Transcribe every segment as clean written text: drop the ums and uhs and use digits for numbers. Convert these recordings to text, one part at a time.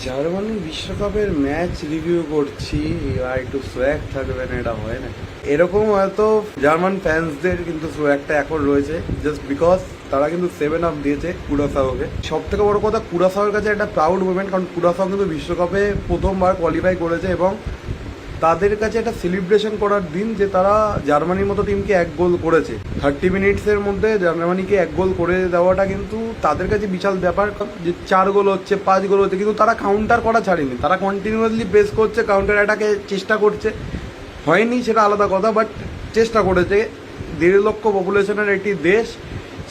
Germany বিশ্বকাপের match review করছি, এবার একটু সোয়াগ থাকবে না, এটা হয় না। এরকম হয়তো জার্মান ফ্যান্সদের কিন্তু সোয়াগটা এখন রয়েছে জাস্ট বিকজ তারা কিন্তু 7 আপ দিয়েছে কুরাসাওকে। সব থেকে বড় কথা, কুরাসাওয়ের কাছে একটা প্রাউড মুভমেন্ট, কারণ কুরাসাও কিন্তু বিশ্বকাপে প্রথমবার কোয়ালিফাই করেছে এবং তাদের কাছে একটা সেলিব্রেশন করার দিন যে তারা জার্মানির মতো টিমকে 1 গোল করেছে। 30 মিনিটসের মধ্যে জার্মানিকে 1 গোল করে দেওয়াটা কিন্তু তাদের কাছে বিশাল ব্যাপার। যে 4 গোল হচ্ছে, 5 গোল হচ্ছে, কিন্তু তারা কাউন্টার করা ছাড়েনি, তারা কন্টিনিউয়াসলি প্রেস করছে, কাউন্টার অ্যাটাকে চেষ্টা করছে। হয়নি সেটা আলাদা কথা, বাট চেষ্টা করেছে। 1.5 লক্ষ পপুলেশনের একটি দেশ,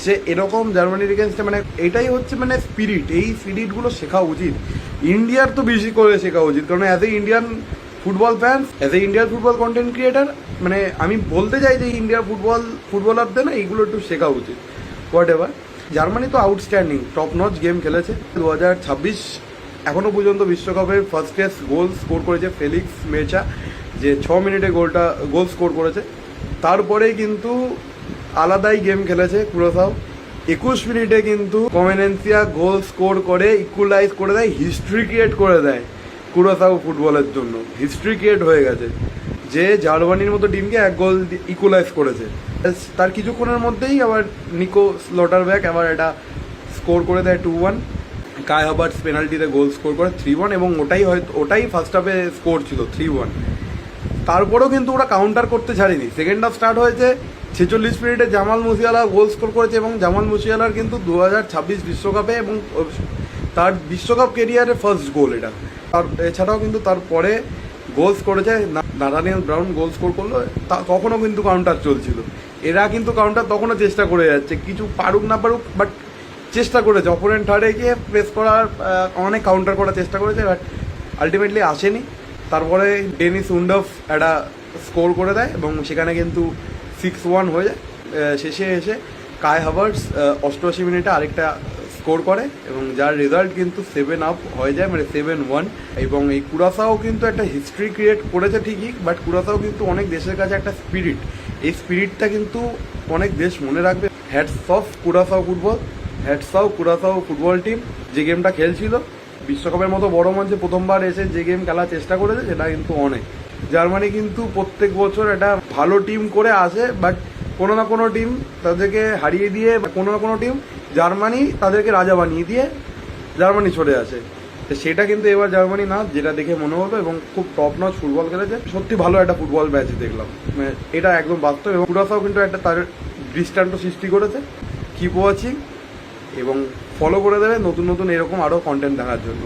সে এরকম জার্মানির এগেনস্টে, মানে এটাই হচ্ছে মানে স্পিরিট। এই স্পিরিটগুলো শেখা উচিত, ইন্ডিয়ার তো বেশি করে শেখা উচিত। কারণ as a Indian football fans, as a Indian football content creator, মানে আমি বলতে চাই যে ইন্ডিয়ার ফুটবলারদের না এইগুলো একটু শেখা উচিত। হোয়াট এভার, জার্মানি তো আউটস্ট্যান্ডিং টপ নচ গেম খেলেছে। 2026 এখনও পর্যন্ত বিশ্বকাপের ফার্স্টেস্ট গোল স্কোর করেছে ফেলিক্স মেচা, যে 6 মিনিটে গোল স্কোর করেছে। তারপরেই কিন্তু আলাদাই গেম খেলেছে কুরাসাও। 21 মিনিটে কিন্তু কমেনেন্সিয়া গোল স্কোর করে ইকুয়ালাইজ করে দেয়, হিস্ট্রি ক্রিয়েট করে দেয় কুরাসাও ফুটবলের জন্য। হিস্ট্রি ক্রিয়েট হয়ে গেছে যে জার্মানির মতো টিমকে 1 গোল ইকুয়ালাইজ করেছে। তার কিছুক্ষণের মধ্যেই আবার নিকো স্লটারব্যাক আবার এটা স্কোর করে দেয় 2-1। কাই হাভার্টস পেনাল্টিতে গোল স্কোর করে 3-1, এবং ওটাই ফার্স্ট হাফে স্কোর ছিল 3-1। তারপরেও কিন্তু ওরা কাউন্টার করতে ছাড়েনি। সেকেন্ড হাফ স্টার্ট হয়েছে, 46 মিনিটে জামাল মুসিয়ালা গোল স্কোর করেছে, এবং জামাল মুসিয়ালার কিন্তু 2026 বিশ্বকাপে এবং তার বিশ্বকাপ কেরিয়ারে ফার্স্ট গোল এটা। আর এছাড়াও কিন্তু তারপরে গোলস করেছে, নাথানিয়েল ব্রাউন গোল স্কোর করলো, তখনও কিন্তু কাউন্টার চলছিল। এরা কিন্তু কাউন্টার তখনও চেষ্টা করে যাচ্ছে, কিছু পারুক না পারুক, বাট চেষ্টা করেছে। অপোনেন্ট থার্ডে গিয়ে প্রেস করার অনেক কাউন্টার করার চেষ্টা করেছে, বাট আলটিমেটলি আসেনি। তারপরে ডেনিস উন্ডফ একটা স্কোর করে দেয় এবং সেখানে কিন্তু 6-1 হয়ে যায়। শেষে এসে কাই হাভার্টস 88 মিনিটে আরেকটা স্কোর করে, এবং যার রেজাল্ট কিন্তু 7 আপ হয়ে যায়, মানে 7-1। এবং এই কুরাসাও কিন্তু একটা হিস্ট্রি ক্রিয়েট করেছে ঠিকই, বাট কুরাসাও কিন্তু অনেক দেশের কাছে একটা স্পিরিট, এই স্পিরিটটা কিন্তু অনেক দেশ মনে রাখবে। Hats off কুরাসাও football, hats off কুরাসাও football team, যে গেমটা খেলছিল বিশ্বকাপের মতো বড় মঞ্চে প্রথমবার এসে যে গেম খেলার চেষ্টা করেছে, সেটা কিন্তু অনেক। জার্মানি কিন্তু প্রত্যেক বছর একটা ভালো টিম করে আসে, বাট কোনো না কোনো টিম তাদেরকে হারিয়ে দিয়ে, কোনো না কোনো টিম জার্মানি তাদেরকে রাজা বানিয়ে দিয়ে জার্মানি ছড়ে আসে। তো সেটা কিন্তু এবার জার্মানি না, যেটা দেখে মনে হলো, এবং খুব টপ নচ ফুটবল খেলেছে। সত্যি ভালো একটা ফুটবল ম্যাচ দেখলাম, মানে এটা একদম বাস্তব। এবং কুরাসাও কিন্তু একটা তার দৃষ্টান্ত সৃষ্টি করেছে। কিপ ওয়াচিং এবং ফলো করে দেবে নতুন নতুন এরকম আরও কন্টেন্ট দেখার জন্য।